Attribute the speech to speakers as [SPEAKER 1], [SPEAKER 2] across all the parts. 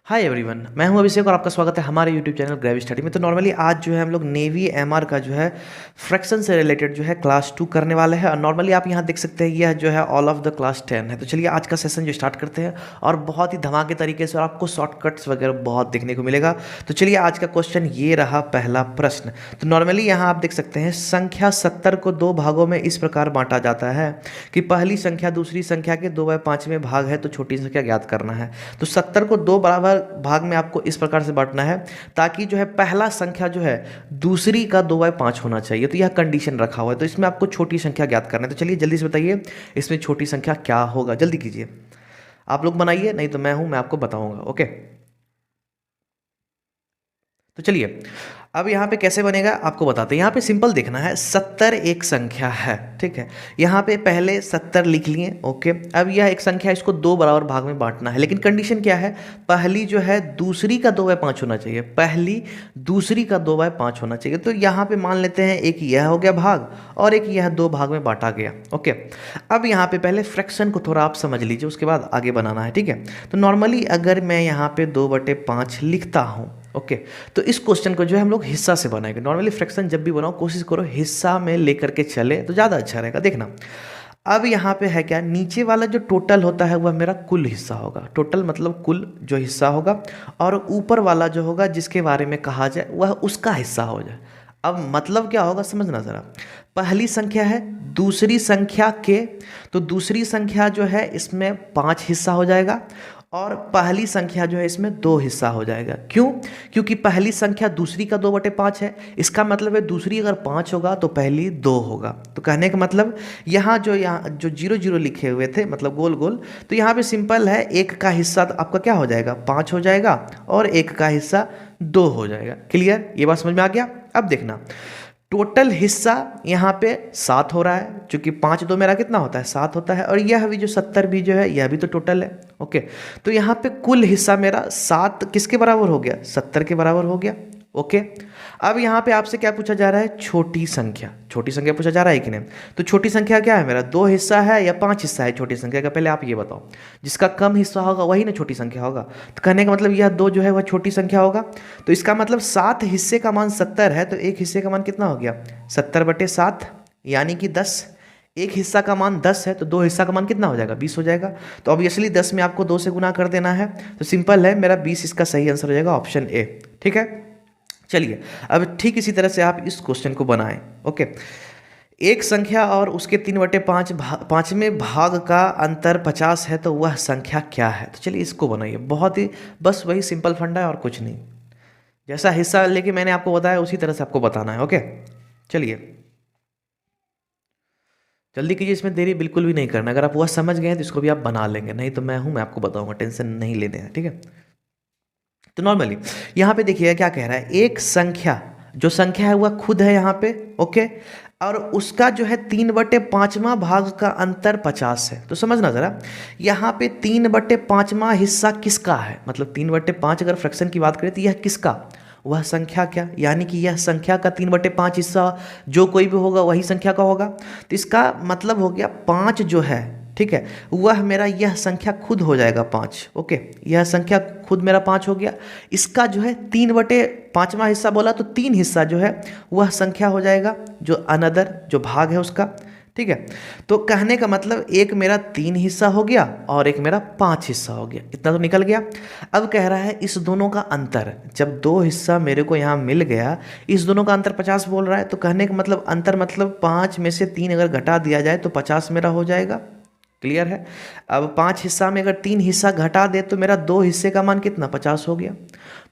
[SPEAKER 1] Hi everyone, मैं हूं अभिषेक और आपका स्वागत है हमारे यूट्यूब चैनल ग्रेव स्टडी में। तो नॉर्मली आज जो है हम लोग नेवी एमआर का जो है फ्रैक्शन से रिलेटेड जो है क्लास 2 करने वाले हैं। और नॉर्मली आप यहां देख सकते हैं यह जो है ऑल ऑफ द क्लास 10 है। तो चलिए आज का सेशन जो स्टार्ट करते हैं और बहुत ही धमाके तरीके से, और आपको शॉर्टकट्स वगैरह बहुत देखने को मिलेगा। तो चलिए आज का क्वेश्चन ये रहा पहला प्रश्न। तो नॉर्मली यहाँ आप देख सकते हैं संख्या 70 को दो भागों में इस प्रकार बांटा जाता है कि पहली संख्या दूसरी संख्या के 2/5 भाग है, तो छोटी संख्या ज्ञात करना है। तो 70 को दो बराबर भाग में आपको इस प्रकार से बांटना है ताकि जो है पहला संख्या जो है दूसरी का 2/5 होना चाहिए। तो यह कंडीशन रखा हुआ है। तो इसमें आपको छोटी संख्या ज्ञात करना है। तो चलिए जल्दी से बताइए इसमें छोटी संख्या क्या होगा, जल्दी कीजिए। आप लोग बनाइए, नहीं तो मैं आपको बताऊंगा। ओके, तो चलिए अब यहाँ पे कैसे बनेगा आपको बताते हैं। यहाँ पे सिंपल देखना है, 70 एक संख्या है, ठीक है। यहाँ पे पहले 70 लिख लिए। ओके, अब यह एक संख्या, इसको दो बराबर भाग में बांटना है। लेकिन कंडीशन क्या है, पहली जो है दूसरी का 2/5 होना चाहिए। पहली दूसरी का 2/5 होना चाहिए। तो यहाँ पे मान लेते हैं एक यह हो गया भाग और एक यह दो भाग में बांटा गया। ओके, अब यहाँ पे पहले फ्रैक्शन को थोड़ा आप समझ लीजिए, उसके बाद आगे बनाना है, ठीक है। तो नॉर्मली अगर मैं यहाँ पे 2/5 लिखता हूँ, ओके, तो इस क्वेश्चन को जो है हम लोग हिस्सा से बनाएंगे। नॉर्मली फ्रैक्शन जब भी बनाओ कोशिश करो हिस्सा में लेकर के चले तो ज़्यादा अच्छा रहेगा। देखना अब यहाँ पे है क्या, नीचे वाला जो टोटल होता है वह मेरा कुल हिस्सा होगा। टोटल मतलब कुल जो हिस्सा होगा, और ऊपर वाला जो होगा जिसके बारे में कहा जाए वह उसका हिस्सा हो जाए। अब मतलब क्या होगा समझना ज़रा। पहली संख्या है दूसरी संख्या के, तो दूसरी संख्या जो है इसमें 5 हिस्सा हो जाएगा, और पहली संख्या जो है इसमें 2 हिस्सा हो जाएगा। क्यों? क्योंकि पहली संख्या दूसरी का 2/5 है। इसका मतलब है दूसरी अगर 5 होगा तो पहली 2 होगा। तो कहने का मतलब यहाँ जो 0 0 लिखे हुए थे, मतलब गोल गोल, तो यहाँ पे सिंपल है, एक का हिस्सा तो आपका क्या हो जाएगा 5 हो जाएगा, और एक का हिस्सा 2 हो जाएगा। क्लियर? ये बात समझ में आ गया। अब देखना टोटल हिस्सा यहाँ पे 7 हो रहा है, क्योंकि 5 2 मेरा कितना होता है 7 होता है, और यह भी जो 70 भी जो है यह भी तो टोटल है। ओके, तो यहाँ पे कुल हिस्सा मेरा 7 किसके बराबर हो गया, 70 के बराबर हो गया। ओके, अब यहाँ पे आपसे क्या पूछा जा रहा है, छोटी संख्या। छोटी संख्या पूछा जा रहा है कि नहीं। तो छोटी संख्या क्या है मेरा, 2 हिस्सा है या 5 हिस्सा है छोटी संख्या का, पहले आप ये बताओ। जिसका कम हिस्सा होगा वही ना छोटी संख्या होगा। तो कहने का मतलब यह 2 जो है वह छोटी संख्या होगा। तो इसका मतलब 7 हिस्से का मान 70 है, तो एक हिस्से का मान कितना हो गया 70/7 यानी कि 10। एक हिस्सा का मान 10 है, तो 2 हिस्सा का मान कितना हो जाएगा 20 हो जाएगा। तो ऑब्वियसली 10 में आपको 2 से गुना कर देना है। तो सिंपल है, मेरा 20 इसका सही आंसर हो जाएगा, ऑप्शन ए। ठीक है, चलिए अब ठीक इसी तरह से आप इस क्वेश्चन को बनाएं। ओके, एक संख्या और उसके 3/5 पाँचवें भाग का अंतर 50 है, तो वह संख्या क्या है। तो चलिए इसको बनाइए। बहुत ही बस वही सिंपल फंडा है और कुछ नहीं। जैसा हिस्सा लेके मैंने आपको बताया उसी तरह से आपको बताना है। ओके, चलिए जल्दी कीजिए, इसमें देरी बिल्कुल भी नहीं करना। अगर आप वह समझ गए हैं तो इसको भी आप बना लेंगे, नहीं तो मैं आपको बताऊंगा, टेंशन नहीं लेने हैं, ठीक है। तो नॉर्मली यहाँ पे देखिएगा क्या कह रहा है, एक संख्या, जो संख्या है वह खुद है यहाँ पे। ओके, और उसका जो है 3/5 भाग का अंतर 50 है। तो समझना ज़रा, यहाँ पे 3/5 हिस्सा किसका है, मतलब 3/5 अगर फ्रैक्शन की बात करें तो यह किसका, वह संख्या क्या, यानी कि यह संख्या का 3/5 हिस्सा जो कोई भी होगा वही संख्या का होगा। तो इसका मतलब हो गया 5 जो है, ठीक है, वह मेरा यह संख्या खुद हो जाएगा 5। ओके, यह संख्या खुद मेरा 5 हो गया। इसका जो है 3/5 हिस्सा बोला, तो 3 हिस्सा जो है वह संख्या हो जाएगा, जो अनदर जो भाग है उसका। ठीक है, तो कहने का मतलब एक मेरा 3 हिस्सा हो गया और एक मेरा 5 हिस्सा हो गया। इतना तो निकल गया। अब कह रहा है इस दोनों का अंतर, जब 2 हिस्सा मेरे को यहाँ मिल गया, इस दोनों का अंतर 50 बोल रहा है। तो कहने का मतलब अंतर मतलब 5 में से 3 अगर घटा दिया जाए तो 50 मेरा हो जाएगा। क्लियर है। अब 5 हिस्सा में अगर 3 हिस्सा घटा दे तो मेरा 2 हिस्से का मान कितना 50 हो गया।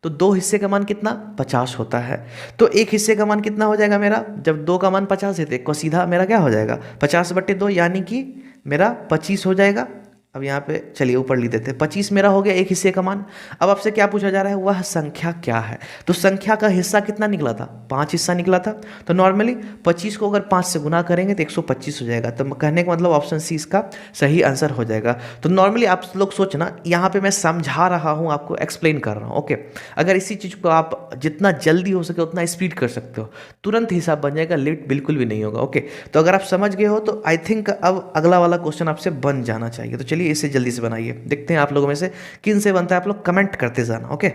[SPEAKER 1] तो 2 हिस्से का मान कितना 50 होता है। तो एक हिस्से का मान कितना हो जाएगा मेरा, जब 2 का मान 50 है तो एक को सीधा मेरा क्या हो जाएगा 50/2, यानी कि मेरा 25 हो जाएगा। अब यहाँ पे चलिए ऊपर लिख देते हैं, 25 मेरा हो गया एक हिस्से का मान। अब आपसे क्या पूछा जा रहा है, वह संख्या क्या है। तो संख्या का हिस्सा कितना निकला था, 5 हिस्सा निकला था। तो नॉर्मली 25 को अगर 5 से गुना करेंगे तो 125 हो जाएगा। तो कहने का मतलब ऑप्शन सी इसका सही आंसर हो जाएगा। तो नॉर्मली आप लोग सोचना, यहाँ पे मैं समझा रहा हूँ, आपको एक्सप्लेन कर रहा हूँ। ओके, अगर इसी चीज़ को आप जितना जल्दी हो सके उतना स्पीड कर सकते हो, तुरंत हिसाब बन जाएगा, लेट बिल्कुल भी नहीं होगा। ओके, तो अगर आप समझ गए हो तो आई थिंक अब अगला वाला क्वेश्चन आपसे बन जाना चाहिए। तो चलिए चलिए इसे जल्दी से बनाइए, देखते हैं आप लोगों में से किन से बनता है, आप लोग कमेंट करते जाना। ओके,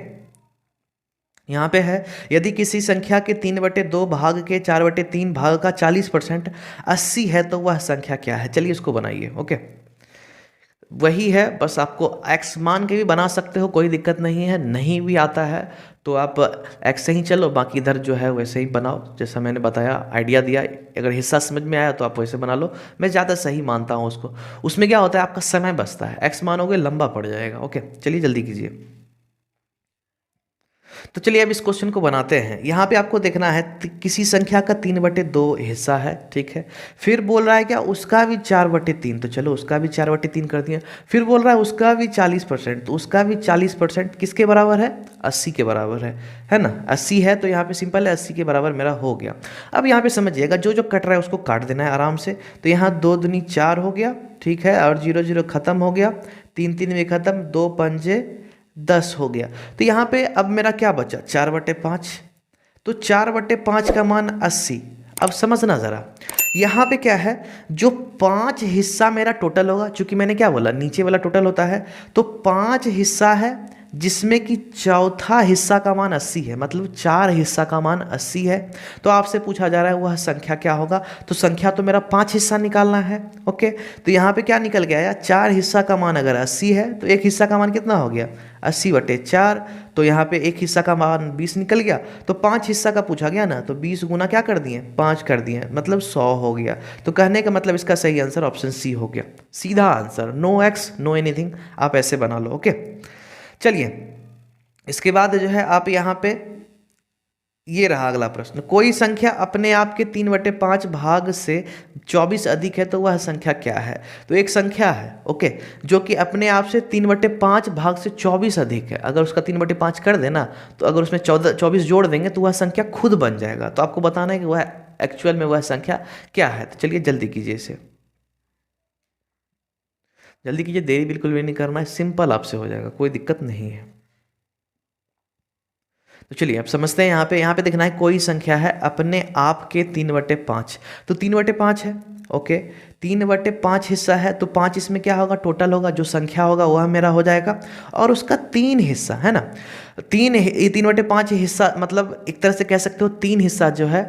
[SPEAKER 1] यहाँ पे है, यदि किसी संख्या के 3/2 भाग के 4/3 भाग का 40% 80 है तो वह संख्या क्या है। चलिए इसको बनाइए। ओके, वही है, बस आपको एक्स मान के भी बना सकते हो, कोई दिक्कत नहीं है। नहीं भी आता है तो आप एक्स से ही चलो, बाकी इधर जो है वैसे ही बनाओ जैसा मैंने बताया, आइडिया दिया। अगर हिस्सा समझ में आया तो आप वैसे बना लो, मैं ज़्यादा सही मानता हूँ उसको। उसमें क्या होता है, आपका समय बचता है, एक्स मानोगे लंबा पड़ जाएगा। ओके, चलिए जल्दी कीजिए। तो चलिए अब इस क्वेश्चन को बनाते हैं। यहाँ पे आपको देखना है किसी संख्या का 3/2 हिस्सा है, ठीक है। फिर बोल रहा है क्या, उसका भी 4/3, तो चलो उसका भी 4/3 कर दिया। फिर बोल रहा है उसका भी 40%, तो उसका भी 40% किसके बराबर है, 80 के बराबर है ना। 80 है तो यहाँ पे सिंपल है, 80 के बराबर मेरा हो गया। अब यहाँ पे समझिएगा, जो जो कट रहा है उसको काट देना है आराम से। तो यहाँ 2 दूनी 4 हो गया, ठीक है, और 0 0 खत्म हो गया, 3 3 में खत्म, 2 पंजे 10 हो गया। तो यहाँ पे अब मेरा क्या बचा, 4/5। तो 4/5 का मान 80। अब समझना ज़रा, यहाँ पे क्या है, जो 5 हिस्सा मेरा टोटल होगा, चूंकि मैंने क्या बोला नीचे वाला टोटल होता है, तो 5 हिस्सा है जिसमें कि चौथा हिस्सा का मान 80 है, मतलब 4 हिस्सा का मान 80 है। तो आपसे पूछा जा रहा है वह संख्या क्या होगा, तो संख्या तो मेरा 5 हिस्सा निकालना है। ओके, तो यहाँ पे क्या निकल गया यार, 4 हिस्सा का मान अगर 80 है तो एक हिस्सा का मान कितना हो गया, 80/4। तो यहाँ पे एक हिस्सा का मान 20 निकल गया, तो 5 हिस्सा का पूछा गया ना, तो 20 गुना क्या कर दिए, 5 कर दिए, मतलब 100 हो गया। तो कहने का मतलब इसका सही आंसर ऑप्शन सी हो गया, सीधा answer, no X no anything, आप ऐसे बना लो। ओके, चलिए इसके बाद जो है आप यहाँ पे, ये रहा अगला प्रश्न, कोई संख्या अपने आप के 3/5 भाग से 24 अधिक है तो वह संख्या क्या है। तो एक संख्या है, ओके, जो कि अपने आप से 3/5 भाग से 24 अधिक है। अगर उसका 3/5 कर देना, तो अगर उसमें 24 जोड़ देंगे तो वह संख्या खुद बन जाएगा। तो आपको बताना है कि वह एक्चुअल में वह संख्या क्या है। तो चलिए जल्दी कीजिए, इसे जल्दी कीजिए, देरी बिल्कुल भी नहीं करना है, सिंपल आपसे हो जाएगा, कोई दिक्कत नहीं है। तो चलिए अब समझते हैं। यहाँ पे देखना है, कोई संख्या है अपने आप के 3/5, तो 3/5 है। ओके, 3/5 हिस्सा है, तो 5 इसमें क्या होगा, टोटल होगा, जो संख्या होगा वह मेरा हो जाएगा, और उसका 3 हिस्सा है ना। 3/5 हिस्सा, मतलब एक तरह से कह सकते हो 3 हिस्सा जो है,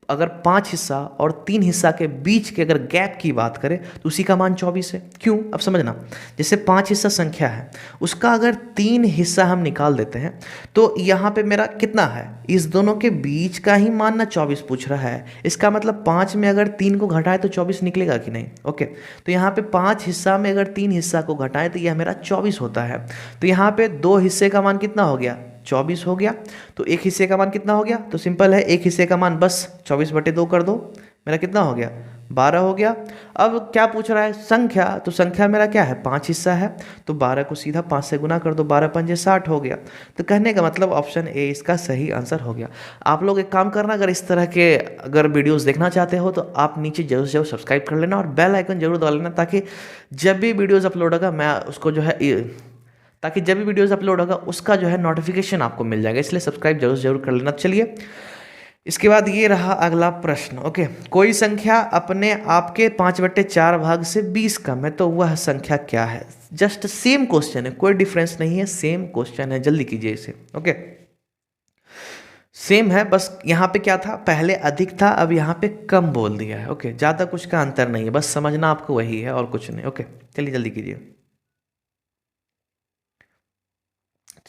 [SPEAKER 1] अगर 5 हिस्सा और 3 हिस्सा के बीच के अगर गैप की बात करें तो उसी का मान 24 है। क्यों, अब समझना, जैसे 5 हिस्सा संख्या है, उसका अगर 3 हिस्सा हम निकाल देते हैं, तो यहाँ पे मेरा कितना है, इस दोनों के बीच का ही मान ना 24 पूछ रहा है। इसका मतलब 5 में अगर 3 को घटाए तो 24 निकलेगा कि नहीं। ओके, तो यहाँ पे 5 हिस्सा में अगर 3 हिस्सा को घटाएं तो यह मेरा 24 होता है। तो यहाँ पे 2 हिस्से का मान कितना हो गया, 24 हो गया। तो एक हिस्से का मान कितना हो गया, तो सिंपल है, एक हिस्से का मान बस 24/2 कर दो, मेरा कितना हो गया, 12 हो गया। अब क्या पूछ रहा है, संख्या, तो संख्या मेरा क्या है, 5 हिस्सा है, तो 12 को सीधा 5 से गुना कर दो, 12 पंजे 60 हो गया। तो कहने का मतलब ऑप्शन ए इसका सही आंसर हो गया। आप लोग एक काम करना, अगर इस तरह के अगर वीडियोस देखना चाहते हो तो आप नीचे जरूर से जरूर सब्सक्राइब कर लेना और बेल आइकन जरूर दबा लेना, ताकि जब भी वीडियोज़ अपलोड होगा मैं उसको जो है, ताकि जब भी वीडियोस अपलोड होगा उसका जो है नोटिफिकेशन आपको मिल जाएगा, इसलिए सब्सक्राइब जरूर कर लेना। चलिए इसके बाद ये रहा अगला प्रश्न। ओके, कोई संख्या अपने आप के 5/4 भाग से 20 कम है तो वह संख्या क्या है। जस्ट सेम क्वेश्चन है, कोई डिफरेंस नहीं है, सेम क्वेश्चन है, जल्दी कीजिए इसे। ओके, सेम है, बस यहाँ पे क्या था, पहले अधिक था, अब यहाँ पे कम बोल दिया है। ओके, ज़्यादा कुछ का अंतर नहीं है, बस समझना आपको वही है और कुछ नहीं। ओके, चलिए जल्दी कीजिए।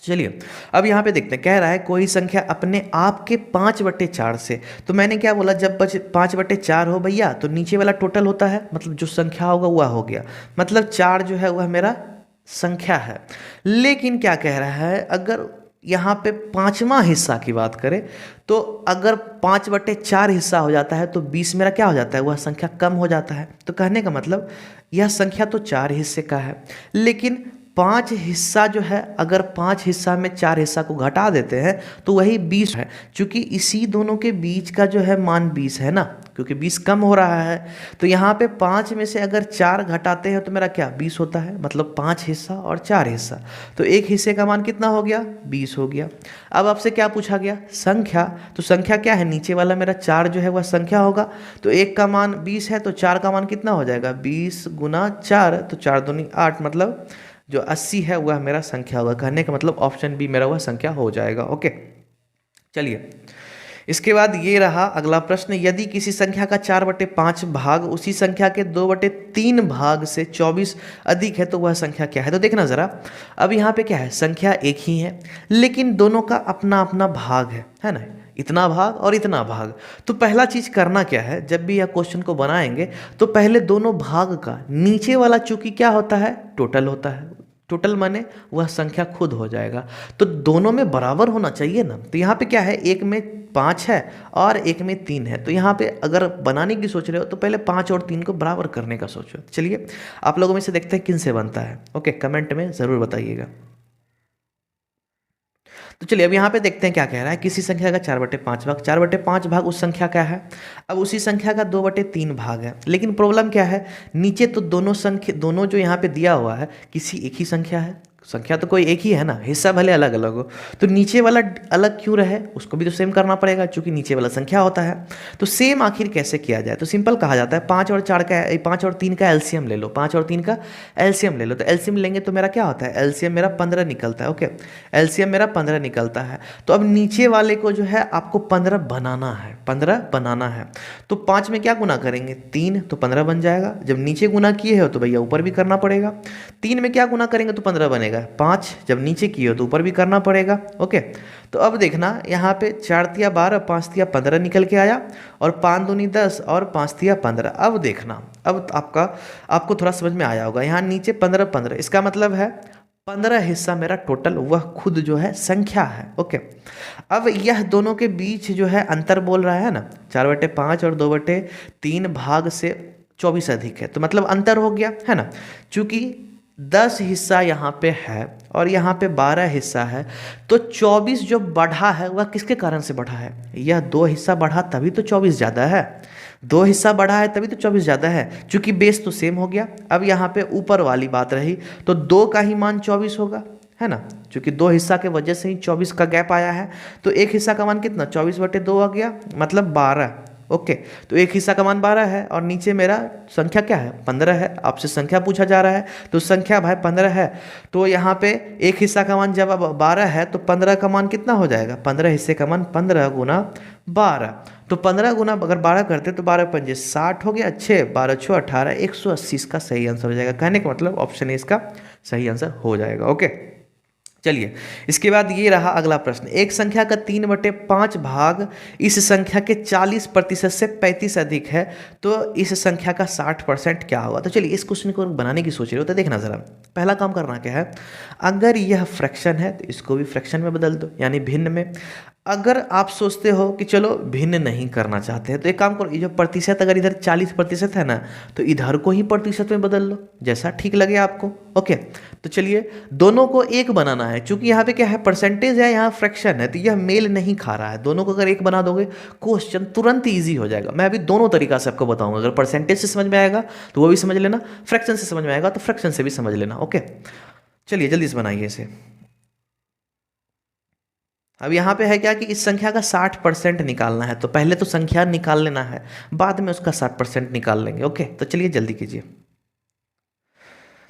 [SPEAKER 1] चलिए अब यहाँ पे देखते हैं, कह रहा है कोई संख्या अपने आप के 5/4 से, तो मैंने क्या बोला, जब 5/4 हो भैया तो नीचे वाला टोटल होता है, मतलब जो संख्या होगा वह हो गया, मतलब 4 जो है वह मेरा संख्या है। लेकिन क्या कह रहा है, अगर यहाँ पे 5वां हिस्सा की बात करें, तो अगर 5/4 हिस्सा हो जाता है तो 20 मेरा क्या हो जाता है, वह संख्या कम हो जाता है। तो कहने का मतलब यह संख्या तो 4 हिस्से का है, लेकिन पाँच हिस्सा जो है, अगर पाँच हिस्सा में चार हिस्सा को घटा देते हैं तो वही 20 है। चूंकि इसी दोनों के बीच का जो है मान 20 है ना, क्योंकि 20 कम हो रहा है, तो यहाँ पे पाँच में से अगर चार घटाते हैं तो मेरा क्या 20 होता है, मतलब पाँच हिस्सा और चार हिस्सा, तो एक हिस्से का मान कितना हो गया 20 हो गया। अब आपसे क्या पूछा गया संख्या, तो संख्या क्या है, नीचे वाला मेरा चार जो है वह संख्या होगा, तो एक का मान 20 है तो चार का मान कितना हो जाएगा 20 गुना 4, तो 4 दूनी 8, मतलब जो 80 है वह मेरा संख्या होगा। कहने का मतलब ऑप्शन बी मेरा वह संख्या हो जाएगा। ओके, चलिए इसके बाद ये रहा अगला प्रश्न, यदि किसी संख्या का 4/5 भाग उसी संख्या के 2/3 भाग से 24 अधिक है तो वह संख्या क्या है। तो देखना जरा, अब यहाँ पे क्या है, संख्या एक ही है लेकिन दोनों का अपना अपना भाग है ना, इतना भाग और इतना भाग। तो पहला चीज करना क्या है, जब भी यह क्वेश्चन को बनाएंगे तो पहले दोनों भाग का नीचे वाला चूंकि क्या होता है टोटल होता है, टोटल माने वह संख्या खुद हो जाएगा, तो दोनों में बराबर होना चाहिए ना। तो यहाँ पे क्या है, एक में 5 है और एक में 3 है, तो यहाँ पे अगर बनाने की सोच रहे हो तो पहले 5 और 3 को बराबर करने का सोचो। चलिए आप लोगों में से देखते हैं किन से बनता है। ओके, कमेंट में ज़रूर बताइएगा। तो चलिए अब यहाँ पे देखते हैं क्या कह रहा है, किसी संख्या का 4/5 भाग, 4/5 भाग उस संख्या का है, अब उसी संख्या का 2/3 भाग है, लेकिन प्रॉब्लम क्या है, नीचे तो दोनों जो यहाँ पे दिया हुआ है किसी एक ही संख्या है, संख्या तो कोई एक ही है ना, हिस्सा भले अलग अलग हो, तो नीचे वाला अलग क्यों रहे, उसको भी तो सेम करना पड़ेगा क्योंकि नीचे वाला संख्या होता है। तो सेम आखिर कैसे किया जाए, तो सिंपल कहा जाता है 5 और 3 का एलसीएम ले लो, 5 और 3 का एलसीएम ले लो, तो एलसीएम लेंगे तो मेरा क्या होता है, एलसीएम मेरा 15 निकलता है। ओके, एलसीएम मेरा 15 निकलता है, तो अब नीचे वाले को जो है आपको 15 बनाना है, 15 बनाना है, तो 5 में क्या गुना करेंगे 3, तो 15 बन जाएगा। जब नीचे गुना किए हो तो भैया ऊपर भी करना पड़ेगा, 3 में क्या गुना करेंगे तो 15 बनेगा, 5 जब नीचे किए हो तो ऊपर भी करना पड़ेगा। ओके, तो अब देखना यहाँ पे 4 तिया 12, 5 तिया 15 निकल के आया, और 5 दूनी 10 और 5 तिया 15। अब देखना, अब आपको थोड़ा समझ में आया होगा, यहाँ नीचे 15 15, इसका मतलब है 15 हिस्सा मेरा टोटल वह खुद जो है संख्या है। ओके, अब यह दोनों के बीच जो है अंतर बोल रहा है ना, 4/5 और 2/3 भाग से 24 अधिक है, तो मतलब अंतर हो गया है ना, चूंकि 10 हिस्सा यहाँ पे है और यहाँ पे 12 हिस्सा है, तो 24 जो बढ़ा है वह किसके कारण से बढ़ा है, यह 2 हिस्सा बढ़ा तभी तो 24 ज़्यादा है, 2 हिस्सा बढ़ा है तभी तो 24 ज़्यादा है, चूंकि बेस तो सेम हो गया। अब यहाँ पे ऊपर वाली बात रही तो 2 का ही मान 24 होगा, है ना, चूंकि 2 हिस्सा के वजह से ही 24 का गैप आया है, तो एक हिस्सा का मान कितना 24/2 आ गया, मतलब 12। ओके, तो एक हिस्सा का मान 12 है और नीचे मेरा संख्या क्या है 15 है, आपसे संख्या पूछा जा रहा है तो संख्या भाई 15 है, तो यहाँ पे एक हिस्सा का मान जब अब 12 है तो 15 का मान कितना हो जाएगा, 15 हिस्से का मान 15 गुना 12, तो 15 गुना अगर 12 करते तो 12 पंजे 60 हो गया, 6 12 6 18, 180 इसका सही आंसर हो जाएगा। कहने का मतलब ऑप्शन ए इसका सही आंसर हो जाएगा। ओके, चलिए इसके बाद ये रहा अगला प्रश्न, एक संख्या का 3/5 भाग इस संख्या के 40% से 35 अधिक है तो इस संख्या का 60% क्या होगा। तो चलिए इस क्वेश्चन को बनाने की सोच रहे हो तो देखना जरा, पहला काम करना क्या है, अगर यह फ्रैक्शन है तो इसको भी फ्रैक्शन में बदल दो, यानी भिन्न में। अगर आप सोचते हो कि चलो भिन्न नहीं करना चाहते हैं तो एक काम करो, ये जो प्रतिशत अगर इधर 40% है ना तो इधर को ही प्रतिशत में बदल लो, जैसा ठीक लगे आपको। ओके, तो चलिए दोनों को एक बनाना है, क्योंकि यहाँ पे क्या है परसेंटेज है, यहाँ फ्रैक्शन है, तो यह मेल नहीं खा रहा है। दोनों को अगर एक बना दोगे क्वेश्चन तुरंत ईजी हो जाएगा। मैं अभी दोनों तरीका से आपको बताऊंगा, अगर परसेंटेज से समझ में आएगा तो वो भी समझ लेना, फ्रैक्शन से समझ में आएगा तो फ्रैक्शन से भी समझ लेना। ओके, चलिए जल्दी से बनाइए इसे। अब यहाँ पे है क्या कि इस संख्या का 60% निकालना है, तो पहले तो संख्या निकाल लेना है, बाद में उसका 60% निकाल लेंगे। ओके, तो चलिए जल्दी कीजिए।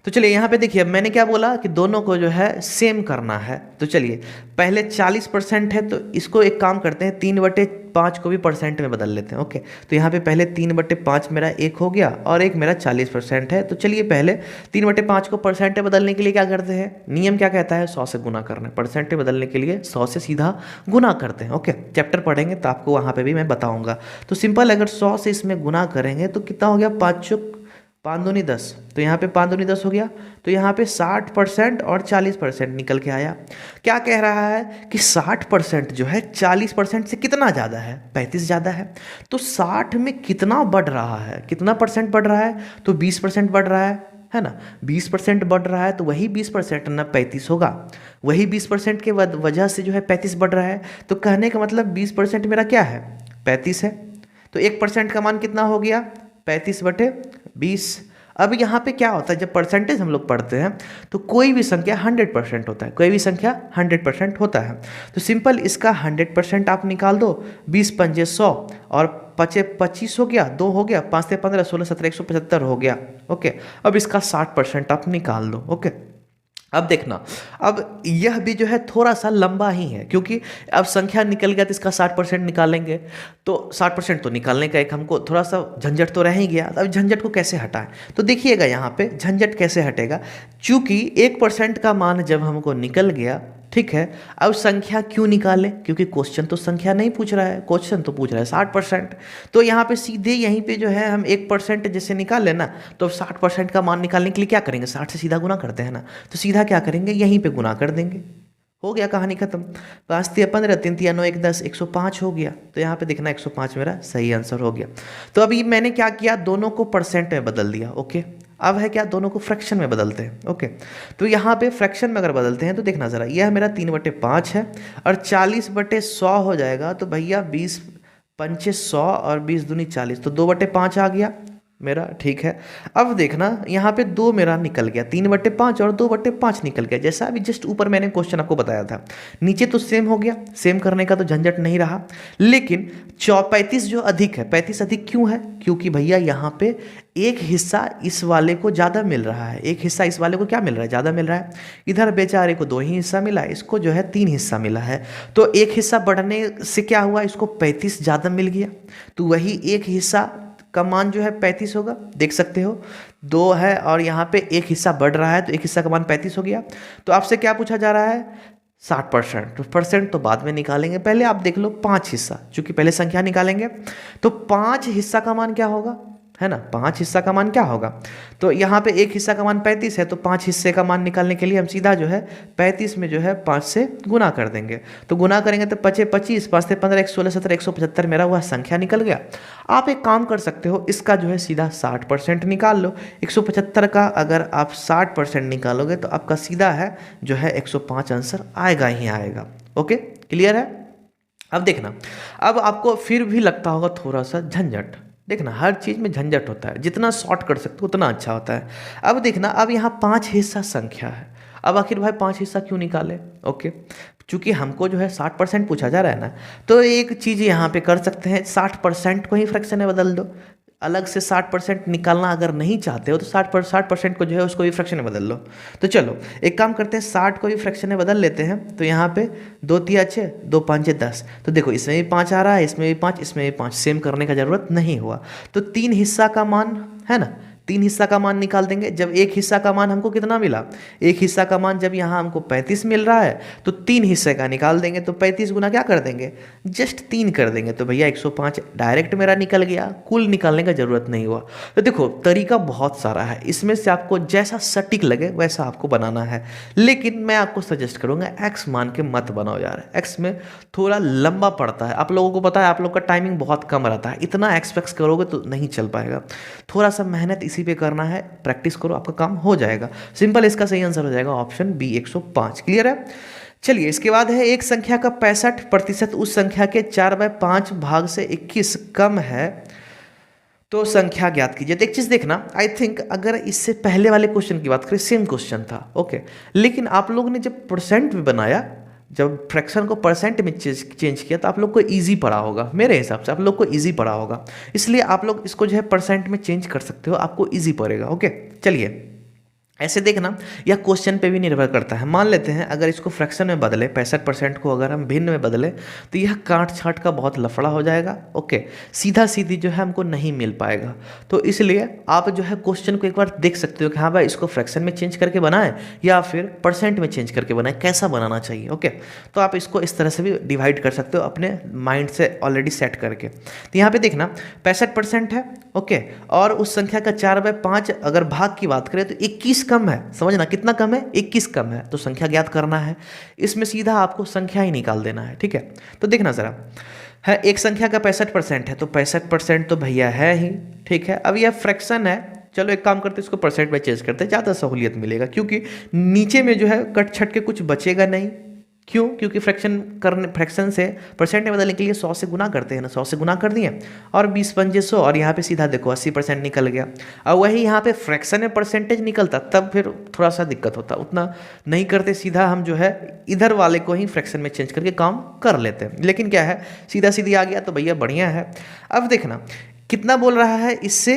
[SPEAKER 1] तो चलिए यहाँ पे देखिए, मैंने क्या बोला कि दोनों को जो है सेम करना है, तो चलिए पहले 40% है तो इसको एक काम करते हैं 3/5 को भी परसेंट में बदल लेते हैं। ओके, तो यहाँ पे पहले 3/5 मेरा एक हो गया और एक मेरा 40% है, तो चलिए पहले 3/5 को परसेंट में बदलने के लिए क्या करते हैं, नियम क्या कहता है 100 से गुना करना है, परसेंट में बदलने के लिए 100 से सीधा गुना करते हैं। ओके, चैप्टर पढ़ेंगे तो आपको वहाँ पर भी मैं बताऊँगा। तो सिंपल अगर 100 से इसमें गुना करेंगे तो कितना हो गया 5 दूनी 10, तो यहाँ पे 5 दूनी 10 हो गया, तो यहाँ पे 60% और 40% निकल के आया। क्या कह रहा है कि 60% जो है 40% से कितना ज़्यादा है, 35 ज़्यादा है, तो 60 में कितना बढ़ रहा है, कितना परसेंट बढ़ रहा है, तो 20% बढ़ रहा है। है ना। 20% बढ़ रहा है तो वही 20% ना 35 होगा, वही 20% के वजह से जो है 35 बढ़ रहा है। तो कहने का मतलब 20% मेरा क्या है, 35 है। तो 1% का मान कितना हो गया, 35/20। अब यहाँ पे क्या होता है, जब परसेंटेज हम लोग पढ़ते हैं तो कोई भी संख्या 100% होता है, कोई भी संख्या 100% होता है। तो सिंपल इसका 100% आप निकाल दो, 20×5 = 100 और 5×25 हो गया, 2 हो गया, 5×3 = 15, 16×17 175 हो गया। ओके, अब इसका 60% आप निकाल दो। ओके, अब देखना, अब यह भी जो है थोड़ा सा लंबा ही है, क्योंकि अब संख्या निकल गया तो इसका 60% निकालेंगे, तो 60% तो निकालने का एक हमको थोड़ा सा झंझट तो रह ही गया। अब झंझट को कैसे हटाएं, तो देखिएगा यहाँ पे झंझट कैसे हटेगा। चूंकि 1% का मान जब हमको निकल गया, ठीक है, अब संख्या क्यों निकालें, क्योंकि क्वेश्चन तो संख्या नहीं पूछ रहा है, क्वेश्चन तो पूछ रहा है 60%। तो यहाँ पे सीधे यहीं पे जो है हम 1% जैसे निकाल लेना, तो 60% का मान निकालने के लिए क्या करेंगे, 60 से सीधा गुना करते हैं ना, तो सीधा क्या करेंगे, यहीं पे गुना कर देंगे, हो गया, कहानी खत्म। 5×3 = 15, 3×3 = 9, 1 10, 105 हो गया। तो यहाँ पे देखना 105 मेरा सही आंसर हो गया। तो अभी मैंने क्या किया, दोनों को परसेंट में बदल दिया। ओके, अब है क्या, दोनों को फ्रैक्शन में बदलते हैं। ओके, तो यहाँ पे फ्रैक्शन में अगर बदलते हैं तो देखना ज़रा, यह मेरा 3/5 है और 40/100 हो जाएगा। तो भैया 20×5 = 100 और 20×2 = 40, तो 2/5 आ गया मेरा, ठीक है। अब देखना यहाँ पे 2 मेरा निकल गया, 3/5 और 2/5 निकल गया, जैसा अभी जस्ट ऊपर मैंने क्वेश्चन आपको बताया था। नीचे तो सेम हो गया, सेम करने का तो झंझट नहीं रहा। लेकिन 35 जो अधिक है, 35 अधिक क्यों है, क्योंकि भैया यहाँ पे एक हिस्सा इस वाले को ज़्यादा मिल रहा है, एक हिस्सा इस वाले को क्या मिल रहा है, ज़्यादा मिल रहा है। इधर बेचारे को 2 ही हिस्सा मिला, इसको जो है 3 हिस्सा मिला है। तो एक हिस्सा बढ़ने से क्या हुआ, इसको 35 ज़्यादा मिल गया, तो वही एक हिस्सा का मान जो है 35 होगा, देख सकते हो 2 है और यहाँ पे एक हिस्सा बढ़ रहा है, तो एक हिस्सा का मान 35 हो गया। तो आपसे क्या पूछा जा रहा है, 60%। तो परसेंट तो बाद में निकालेंगे, पहले आप देख लो 5 हिस्सा, चूंकि पहले संख्या निकालेंगे, तो 5 हिस्सा का मान क्या होगा, है ना, 5 हिस्सा का मान क्या होगा। तो यहाँ पे एक हिस्सा का मान 35 है, तो 5 हिस्से का मान निकालने के लिए हम सीधा जो है 35 में जो है 5 से गुना कर देंगे। तो गुना करेंगे तो 5×25, 5×3 = 15, 1 16 17 175 मेरा वह संख्या निकल गया। आप एक काम कर सकते हो, इसका जो है सीधा 60% निकाल लो। 175 का अगर आप 60% निकालोगे तो आपका सीधा है जो है 105 आंसर आएगा ही आएगा। ओके, क्लियर है। अब देखना, अब आपको फिर भी लगता होगा थोड़ा सा झंझट, देखना हर चीज़ में झंझट होता है, जितना शॉर्ट कर सकते हो उतना अच्छा होता है। अब देखना, अब यहाँ 5 हिस्सा संख्या है, अब आखिर भाई 5 हिस्सा क्यों निकाले। ओके, चूंकि हमको जो है 60% पूछा जा रहा है ना, तो एक चीज़ यहाँ पे कर सकते हैं, 60% को ही फ्रैक्शन में बदल दो। अलग से 60% निकालना अगर नहीं चाहते हो तो 60% को जो है उसको भी फ्रैक्शन में बदल लो। तो चलो एक काम करते हैं, 60 को भी फ्रैक्शन में बदल लेते हैं। तो यहाँ पे 2 3 6, 2 5 10, तो देखो इसमें भी 5 आ रहा है, इसमें भी 5, इसमें भी 5, सेम करने का जरूरत नहीं हुआ। तो 3 हिस्सा का मान है ना, 3 हिस्सा का मान निकाल देंगे। जब एक हिस्सा का मान हमको कितना मिला, एक हिस्सा का मान जब यहाँ हमको 35 मिल रहा है, तो 3 हिस्से का निकाल देंगे। तो 35 गुना क्या कर देंगे, जस्ट 3 कर देंगे, तो भैया 105 डायरेक्ट मेरा निकल गया, कुल निकालने का जरूरत नहीं हुआ। तो देखो तरीका बहुत सारा है, इसमें से आपको जैसा सटीक लगे वैसा आपको बनाना है। लेकिन मैं आपको सजेस्ट करूंगा एक्स मान के मत बनाओ यार, एक्स में थोड़ा लंबा पड़ता है। आप लोगों को पता है, आप लोग का टाइमिंग बहुत कम रहता है, इतना एक्सपेक्ट करोगे तो नहीं चल पाएगा। थोड़ा सा मेहनत इसी पे करना है, प्रैक्टिस करो, आपका काम हो जाएगा। सिंपल, इसका सही आंसर हो जाएगा ऑप्शन बी 105। क्लियर है। चलिए इसके बाद है, एक संख्या का 65% उस संख्या के 4/5 भाग से 21 कम है तो संख्या ज्ञात कीजिए। तो एक चीज देखना, आई थिंक अगर इससे पहले वाले क्वेश्चन की बात करें सेम क्वेश्चन था, ओके, लेकिन आप लोगों ने जब परसेंट में बनाया, जब फ्रैक्शन को परसेंट में चेंज किया, तो आप लोग को इजी पड़ा होगा, मेरे हिसाब से आप लोग को इजी पड़ा होगा, इसलिए आप लोग इसको जो है परसेंट में चेंज कर सकते हो, आपको इजी पड़ेगा। ओके, चलिए ऐसे देखना, यह क्वेश्चन पे भी निर्भर करता है। मान लेते हैं अगर इसको फ्रैक्शन में बदले, 65% को अगर हम भिन्न में बदले, तो यह काट छाट का बहुत लफड़ा हो जाएगा। ओके, सीधा सीधी जो है हमको नहीं मिल पाएगा। तो इसलिए आप जो है क्वेश्चन को एक बार देख सकते हो कि हाँ भाई इसको फ्रैक्शन में चेंज करके बनाएं या फिर परसेंट में चेंज करके बनाएं, कैसा बनाना चाहिए। ओके, तो आप इसको इस तरह से भी डिवाइड कर सकते हो अपने माइंड से ऑलरेडी सेट करके। तो यहाँ पे देखना 65% है, ओके, और उस संख्या का 4/5 अगर भाग की बात करें तो 21 कम है। समझना कितना कम है, 21 कम है, तो संख्या ज्ञात करना है। इसमें सीधा आपको संख्या ही निकाल देना है, ठीक है। तो देखना जरा, है एक संख्या का 65% है, तो 65% तो भैया है ही, ठीक है। अब यह फ्रैक्शन है, चलो एक काम करते हैं, इसको परसेंट में चेंज करते हैं, ज़्यादा सहूलियत मिलेगा, क्योंकि नीचे में जो है कट छट के कुछ बचेगा नहीं। क्यों? क्योंकि फ्रैक्शन से परसेंट में बदलने के लिए 100 से गुना करते हैं ना, 100 से गुना कर दिए और 20 पंजे 100, और यहाँ पे सीधा देखो 80% निकल गया। और वही यहाँ पे फ्रैक्शन में परसेंटेज निकलता तब फिर थोड़ा सा दिक्कत होता, उतना नहीं करते, सीधा हम जो है इधर वाले को ही फ्रैक्शन में चेंज करके काम कर लेते हैं। लेकिन क्या है, सीधा सीधी आ गया तो भैया बढ़िया है। अब देखना कितना बोल रहा है, इससे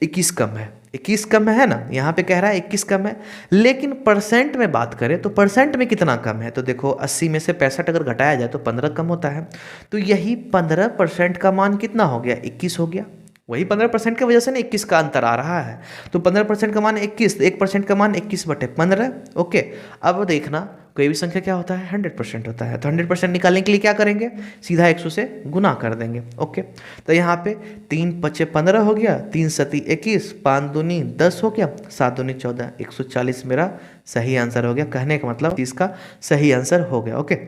[SPEAKER 1] 21 कम है, 21 कम है ना, यहाँ पे कह रहा है 21 कम है। लेकिन परसेंट में बात करें तो परसेंट में कितना कम है, तो देखो 80 में से 65 अगर घटाया जाए तो 15 कम होता है। तो यही 15% का मान कितना हो गया, 21 हो गया। वही 15% की वजह से ना 21 का अंतर आ रहा है। तो 15% का मान 21, 1% का मान 21/15। ओके, अब देखना कोई भी संख्या क्या होता है, 100% होता है। तो 100% निकालने के लिए क्या करेंगे, सीधा 100 से गुना कर देंगे। ओके, तो यहाँ पे 3 पचे 15 हो गया, 3 सती 21, 5 दूनी 10 हो गया, 7 दूनी 14, 140 मेरा सही आंसर हो गया। कहने का मतलब इसका सही आंसर हो गया। ओके,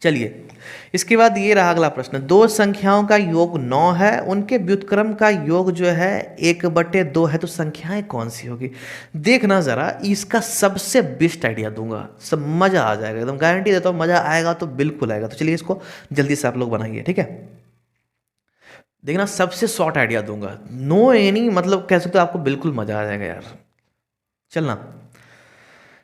[SPEAKER 1] चलिए इसके बाद ये रहा अगला प्रश्न, दो संख्याओं का योग 9 है, उनके व्युत्क्रम का योग जो है 1/2 है, तो संख्याएं कौन सी होगी। देखना जरा, इसका सबसे बेस्ट आइडिया दूंगा, सब मजा आ जाएगा, एकदम गारंटी देता हूँ, मजा आएगा तो बिल्कुल आएगा। तो चलिए इसको जल्दी से आप लोग बनाइए, ठीक है। देखना सबसे शॉर्ट आइडिया दूंगा, नो एनी मतलब कह सकते हो, आपको बिल्कुल मजा आ जाएगा यार। चलना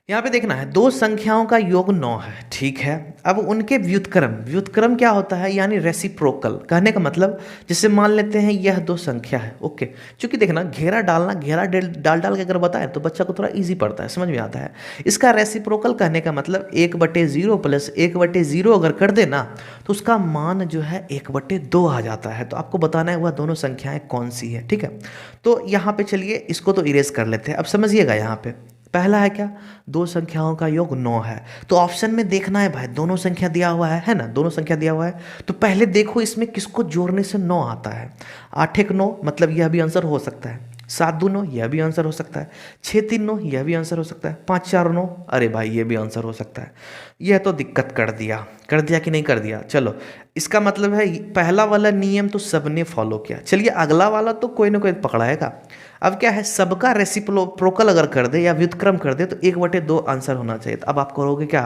[SPEAKER 1] यहाँ पे देखना है, दो संख्याओं का योग 9 है, ठीक है। अब उनके व्युत्क्रम, व्युत्क्रम क्या होता है, यानी रेसिप्रोकल। कहने का मतलब जैसे मान लेते हैं यह दो संख्या है, ओके। क्योंकि देखना घेरा डालना, घेरा डाल डाल के अगर बताएं तो बच्चा को थोड़ा इजी पड़ता है, समझ में आता है। इसका रेसिप्रोकल कहने का मतलब 1/0 प्लस 1/0 अगर कर देना तो उसका मान जो है 1/2 आ जाता है। तो आपको बताना है वह दोनों संख्याएं कौन सी है, ठीक है। तो यहाँ पे चलिए इसको तो इरेज कर लेते हैं। अब समझिएगा, यहाँ पे पहला है क्या, दो संख्याओं का योग 9 है। तो ऑप्शन में देखना है भाई, दोनों संख्या दिया हुआ है ना, दोनों संख्या दिया हुआ है। तो पहले देखो इसमें किसको जोड़ने से 9 आता है। 8 1 9 मतलब यह भी आंसर हो सकता है, 7 2 9 यह भी आंसर हो सकता है, 6 3 9 यह भी आंसर हो सकता है, 5 4 9 अरे भाई ये भी आंसर हो सकता है। यह तो दिक्कत कर दिया कि नहीं कर दिया। चलो इसका मतलब है पहला वाला नियम तो सबने फॉलो किया। चलिए अगला वाला तो कोई ना कोई पकड़ाएगा। अब क्या है, सबका रेसिप्रोकल अगर कर दे या व्युत्क्रम कर दे तो 1/2 आंसर होना चाहिए। तो अब आप करोगे क्या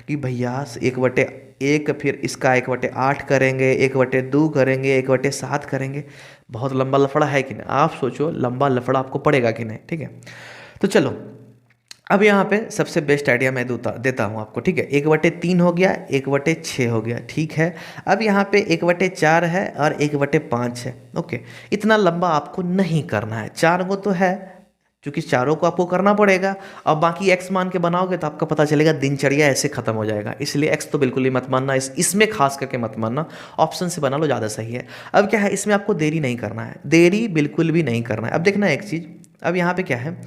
[SPEAKER 1] कि भैया 1/1, फिर इसका 1/8 करेंगे, 1/2 करेंगे, 1/7 करेंगे। बहुत लंबा लफड़ा है कि नहीं, आप सोचो लंबा लफड़ा आपको पड़ेगा कि नहीं, ठीक है। तो चलो अब यहाँ पे सबसे बेस्ट आइडिया मैं देता हूँ आपको, ठीक है। 1/3 हो गया, 1/6 हो गया, ठीक है। अब यहाँ पे 1/4 है और 1/5 है, ओके। इतना लंबा आपको नहीं करना है, 4 गो तो है, क्योंकि चारों को आपको करना पड़ेगा। और बाकी x मान के बनाओगे तो आपका पता चलेगा दिनचर्या ऐसे खत्म हो जाएगा। इसलिए x तो बिल्कुल ही मत मानना, इसमें खास करके मत मानना, ऑप्शन से बना लो ज़्यादा सही है। अब क्या है, इसमें आपको देरी नहीं करना है, देरी बिल्कुल भी नहीं करना है। अब देखना एक चीज़, अब यहाँ पे क्या है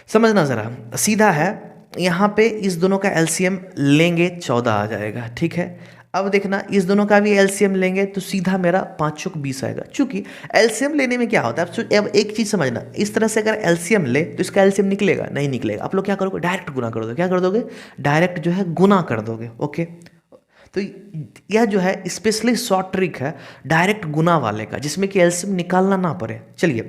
[SPEAKER 1] समझना ज़रा, सीधा है यहाँ पे इस दोनों का एलसीएम लेंगे 14 आ जाएगा, ठीक है। अब देखना इस दोनों का भी एलसीएम लेंगे तो सीधा मेरा 5 चौक 20 आएगा। चूंकि एलसीएम लेने में क्या होता है, अब एक चीज़ समझना, इस तरह से अगर एलसीएम ले तो इसका एलसीएम निकलेगा नहीं निकलेगा। आप लोग क्या करोगे, डायरेक्ट गुना कर दोगे, क्या कर दोगे, डायरेक्ट जो है गुना कर दोगे, ओके। तो यह जो है स्पेशली शॉर्ट ट्रिक है डायरेक्ट गुना वाले का, जिसमें कि एलसीएम निकालना ना पड़े। चलिए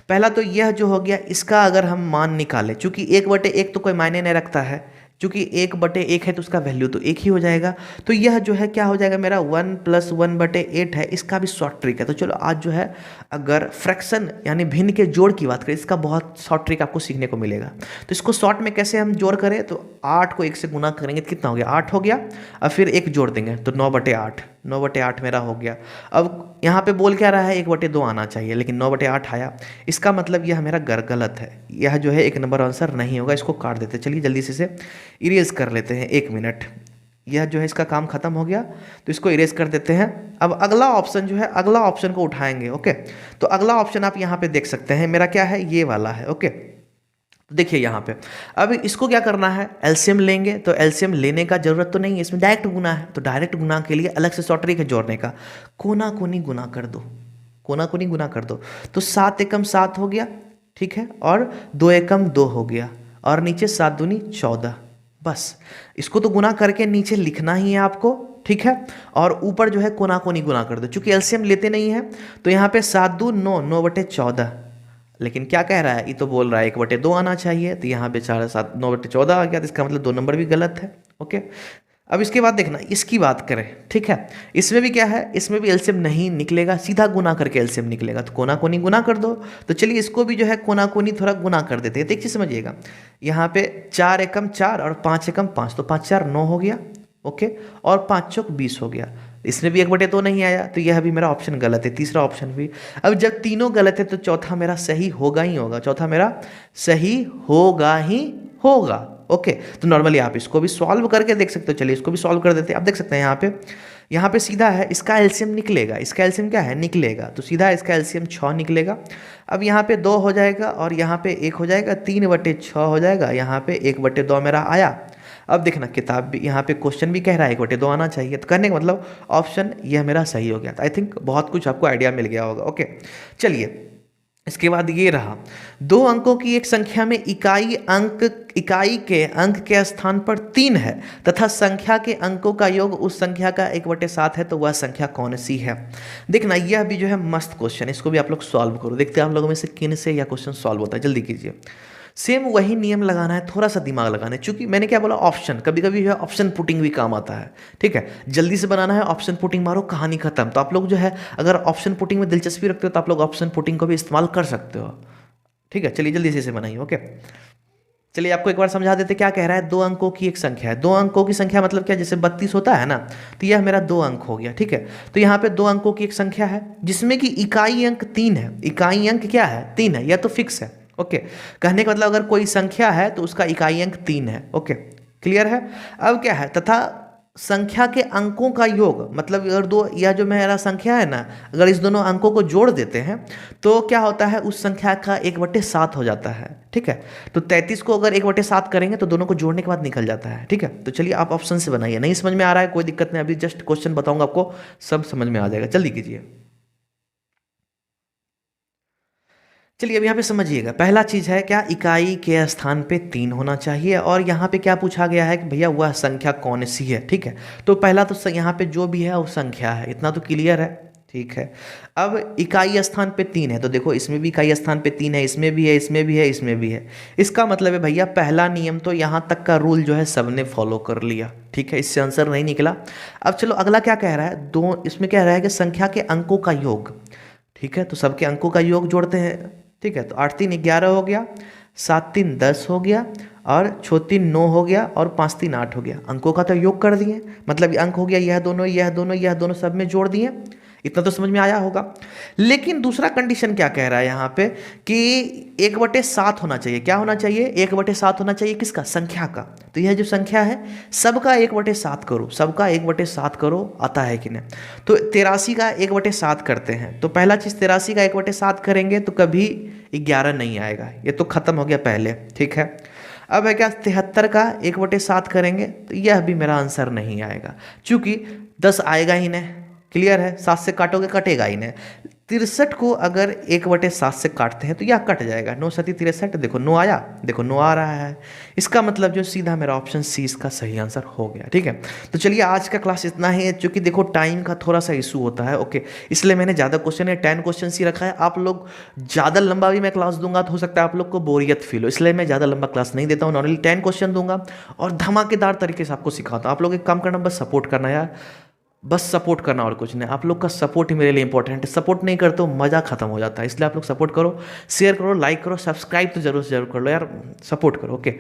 [SPEAKER 1] पहला तो यह जो हो गया, इसका अगर हम मान निकालें, चूंकि 1/1 तो कोई मायने नहीं रखता है, चूंकि 1/1 है तो उसका वैल्यू तो 1 ही हो जाएगा। तो यह जो है क्या हो जाएगा मेरा 1 + 1/8 है, इसका भी शॉर्ट ट्रिक है। तो चलो आज जो है अगर फ्रैक्शन यानी भिन्न के जोड़ की बात करें, इसका बहुत शॉर्ट ट्रिक आपको सीखने को मिलेगा। तो इसको शॉर्ट में कैसे हम जोड़ करें, तो 8 को 1 से गुना करेंगे तो कितना हो गया, 8 हो गया। अब फिर 1 जोड़ देंगे तो 9/8, 9/8 मेरा हो गया। अब यहाँ पे बोल क्या रहा है, 1/2 आना चाहिए, लेकिन 9/8 आया। इसका मतलब यह मेरा गलत है, यह जो है 1 नंबर आंसर नहीं होगा, इसको काट देते। चलिए जल्दी से इसे इरेज कर लेते हैं, 1 मिनट। यह जो है इसका काम खत्म हो गया, तो इसको इरेज कर देते हैं। अब अगला ऑप्शन जो है, अगला ऑप्शन को उठाएंगे, ओके। तो अगला ऑप्शन आप यहाँ पे देख सकते हैं, मेरा क्या है, ये वाला है, ओके। देखिए यहाँ पे अब इसको क्या करना है, एलसीएम लेंगे। तो एलसीएम लेने का जरूरत तो नहीं है, इसमें डायरेक्ट गुना है। तो डायरेक्ट गुना के लिए अलग से शॉर्ट ट्रिक है जोड़ने का, कोना कोनी गुना कर दो, कोना कोनी गुना कर दो। तो 7 एकम 7 हो गया, ठीक है, और 2 एकम 2 हो गया, और नीचे 7 दूनी 14। बस इसको तो गुना करके नीचे लिखना ही है आपको, ठीक है। और ऊपर जो है कोना कोनी गुना कर दो, चूंकि एलसीएम लेते नहीं है। तो यहाँ पे 7 2 9, 9/14 लेकिन क्या कह रहा है, ये तो बोल रहा है 1/2 आना चाहिए, तो यहाँ पे 4/7 9/14 आ गया, तो इसका मतलब 2 नंबर भी गलत है। ओके, अब इसके बाद देखना, इसकी बात करें, ठीक है, इसमें भी क्या है, इसमें भी एलसीएम नहीं निकलेगा, सीधा गुना करके एलसीएम निकलेगा, तो कोना कोनी गुना कर दो। तो चलिए इसको भी जो है कोना कोनी थोड़ा गुना कर देते हैं, देखिए समझिएगा, यहाँ पे 4 एकम 4 और 5 एकम 5, तो 5 4 9 हो गया, ओके, और 5 चौक 20 हो गया। इसमें भी 1/2 नहीं आया, तो यह भी मेरा ऑप्शन गलत है, तीसरा ऑप्शन भी। अब जब तीनों गलत है तो चौथा मेरा सही होगा ही होगा, चौथा मेरा सही होगा ही होगा। ओके, तो नॉर्मली आप इसको भी सॉल्व करके देख सकते हो, चलिए इसको भी सॉल्व कर देते हैं। आप देख सकते हैं यहाँ पे सीधा है, इसका एलसीएम निकलेगा, इसका एलसीएम क्या है, निकलेगा, तो सीधा इसका एलसीएम 6 निकलेगा। अब यहाँ पे 2 हो जाएगा और यहाँ पे 1 हो जाएगा, 3/6 हो जाएगा, यहाँ पे 1/2 मेरा आया। अब देखना, किताब भी यहाँ पे क्वेश्चन भी कह रहा है 1/2 आना चाहिए, तो करने का मतलब ऑप्शन यह मेरा सही हो गया। तो आई थिंक बहुत कुछ आपको आइडिया मिल गया होगा। ओके, चलिए इसके बाद ये रहा, 2 अंकों की एक संख्या में इकाई के अंक के स्थान पर 3 है तथा संख्या के अंकों का योग उस संख्या का 1/7 है, तो वह संख्या कौन सी है। देखना, यह भी जो है मस्त क्वेश्चन है, इसको भी आप लोग सॉल्व करो, देखते हैं आप लोगों में से किन से यह क्वेश्चन सॉल्व होता है, जल्दी कीजिए। सेम वही नियम लगाना है, थोड़ा सा दिमाग लगाना है, चूंकि मैंने क्या बोला, ऑप्शन, कभी कभी जो है ऑप्शन पुटिंग भी काम आता है, ठीक है, जल्दी से बनाना है, ऑप्शन पुटिंग मारो, कहानी खत्म। तो आप लोग जो है अगर ऑप्शन पुटिंग में दिलचस्पी रखते हो तो आप लोग ऑप्शन पुटिंग को भी इस्तेमाल कर सकते हो, ठीक है। चलिए जल्दी से इसे बनाइए। ओके, चलिए आपको एक बार समझा देते क्या कह रहा है, 2 अंकों की एक संख्या है, 2 अंकों की संख्या मतलब क्या, जैसे 32 होता है ना, तो यह मेरा 2 अंक हो गया, ठीक है। तो यहाँ पे 2 अंकों की एक संख्या है जिसमें कि इकाई अंक 3 है, इकाई अंक क्या है, 3 है, यह तो फिक्स है। ओके, कहने का मतलब अगर कोई संख्या है तो उसका इकाई अंक 3 है। ओके, क्लियर है। अब क्या है, तथा संख्या के अंकों का योग, मतलब अगर यह जो मेरा संख्या है ना, अगर इस दोनों अंकों को जोड़ देते हैं तो क्या होता है, उस संख्या का 1/7 हो जाता है, ठीक है। तो 33 को अगर 1/7 करेंगे तो दोनों को जोड़ने के बाद निकल जाता है, ठीक है। तो चलिए आप ऑप्शन से बनाइए, नहीं समझ में आ रहा है कोई दिक्कत नहीं, अभी जस्ट क्वेश्चन बताऊंगा आपको, सब समझ में आ जाएगा, जल्दी कीजिए। चलिए अब यहाँ पे समझिएगा, पहला चीज है क्या, इकाई के स्थान पे 3 होना चाहिए, और यहाँ पे क्या पूछा गया है कि भैया वह संख्या कौन सी है, ठीक है। तो पहला तो यहाँ पे जो भी है वो संख्या है, इतना तो क्लियर है, ठीक है। अब इकाई स्थान पे 3 है, तो देखो इसमें भी इकाई स्थान पे 3 है, इसमें भी है, इसमें भी है, इसमें भी है। इसका मतलब है भैया पहला नियम तो यहाँ तक का रूल जो है सबने फॉलो कर लिया, ठीक है, इससे आंसर नहीं निकला। अब चलो अगला क्या कह रहा है, इसमें कह रहा है कि संख्या के अंकों का योग, ठीक है, तो सबके अंकों का योग जोड़ते हैं, ठीक है। तो 8 3 11 हो गया, 7 3 10 हो गया, और 6 3 9 हो गया, और 5 3 8 हो गया। अंकों का तो योग कर दिए, मतलब अंक हो गया यह दोनों, यह दोनों, यह दोनों, सब में जोड़ दिए, इतना तो समझ में आया होगा। लेकिन दूसरा कंडीशन क्या कह रहा है यहाँ पे कि 1/7 होना चाहिए, क्या होना चाहिए, 1/7 होना चाहिए, किसका, संख्या का। तो यह जो संख्या है सबका 1/7 करो, सबका 1/7 करो, आता है कि नहीं। तो 83 का 1/7 करते हैं, तो पहला चीज 83 का 1/7 करेंगे तो कभी 11 नहीं आएगा, ये तो खत्म हो गया पहले, ठीक है। अब है क्या, 73 का 1/7 करेंगे तो यह भी मेरा आंसर नहीं आएगा, क्योंकि 10 आएगा ही नहीं, क्लियर है, 7 से काटोगे कटेगा ही नहीं। 63 को अगर 1/7 से काटते हैं तो यह कट जाएगा, 9 7 63, देखो 9 आया, देखो 9 आ रहा है, इसका मतलब जो सीधा मेरा ऑप्शन सी इसका सही आंसर हो गया, ठीक है। तो चलिए आज का क्लास इतना ही है, क्योंकि देखो टाइम का थोड़ा सा इशू होता है, ओके, इसलिए मैंने ज़्यादा क्वेश्चन है, 10 क्वेश्चन ही रखा है। आप लोग ज़्यादा लंबा भी मैं क्लास दूंगा तो हो सकता है आप लोग को बोरियत फील हो, इसलिए मैं ज़्यादा लंबा क्लास नहीं देता हूँ, नॉर्मली 10 क्वेश्चन दूंगा और धमाकेदार तरीके से आपको सिखाता हूँ। आप लोग एक काम करना, बस सपोर्ट करना यार, बस सपोर्ट करना और कुछ नहीं। आप लोग का सपोर्ट ही मेरे लिए इंपॉर्टेंट है, सपोर्ट नहीं करते तो मज़ा खत्म हो जाता है, इसलिए आप लोग सपोर्ट करो, शेयर करो, लाइक करो, सब्सक्राइब तो जरूर से जरूर कर लो यार, सपोर्ट करो, ओके,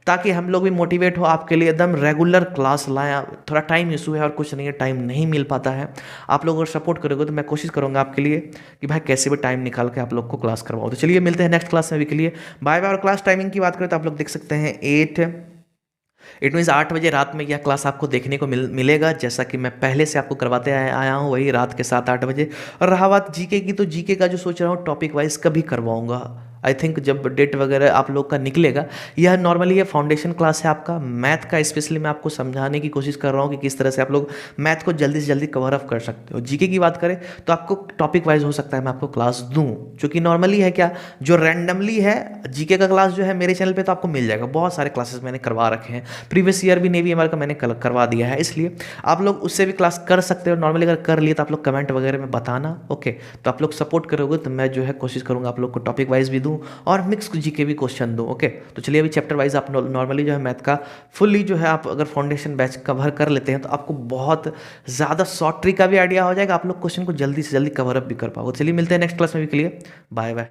[SPEAKER 1] ताकि हम लोग भी मोटिवेट हो आपके लिए एकदम रेगुलर क्लास लाएं। थोड़ा टाइम इशू है और कुछ नहीं है, टाइम नहीं मिल पाता है। आप लोग अगर सपोर्ट करोगे तो मैं कोशिश करूँगा आपके लिए कि भाई कैसे भी टाइम निकाल के आप लोग को क्लास करवाओ। तो चलिए मिलते हैं नेक्स्ट क्लास में, अभी के लिए बाय बाय। और क्लास टाइमिंग की बात करें तो आप लोग देख सकते हैं 8 मीन्स 8 बजे रात में यह क्लास आपको देखने को मिलेगा, जैसा कि मैं पहले से आपको करवाते आया हूँ, वही रात के 7-8 बजे। और रहा बात जीके की, तो जीके का जो सोच रहा हूँ टॉपिक वाइज कभी करवाऊंगा, आई थिंक जब डेट वगैरह आप लोग का निकलेगा। यह नॉर्मली ये फाउंडेशन क्लास है आपका मैथ का, स्पेशली मैं आपको समझाने की कोशिश कर रहा हूँ कि किस तरह से आप लोग मैथ को जल्दी से जल्दी कवर अप कर सकते हो। जीके की बात करें तो आपको टॉपिक वाइज हो सकता है मैं आपको क्लास दूँ, क्योंकि नॉर्मली है क्या, जो रैंडमली है जीके का क्लास जो है मेरे चैनल पर तो आपको मिल जाएगा, बहुत सारे क्लासेस मैंने करवा रखे हैं, प्रीवियस ईयर भी नेवी एमआर का मैंने करवा दिया है, इसलिए आप लोग उससे भी क्लास कर सकते हो। नॉर्मली अगर कर लिए तो आप लोग कमेंट वगैरह में बताना, ओके। तो आप लोग सपोर्ट करोगे तो मैं जो है कोशिश करूँगा आप लोग को टॉपिक वाइज भी दूँ दूँ और मिक्स जीके भी क्वेश्चन दूँ। ओके, तो चलिए अभी चैप्टर वाइज आप नॉर्मली जो है मैथ का फुल्ली जो है आप अगर फाउंडेशन बैच कवर कर लेते हैं तो आपको बहुत ज़्यादा शॉर्ट ट्रिक का भी आइडिया हो जाएगा, आप लोग क्वेश्चन को जल्दी से जल्दी कवर अप भी कर पाओगे। चलिए मिलते हैं नेक्स्ट क्लास में भी के लिए, बाय बाय।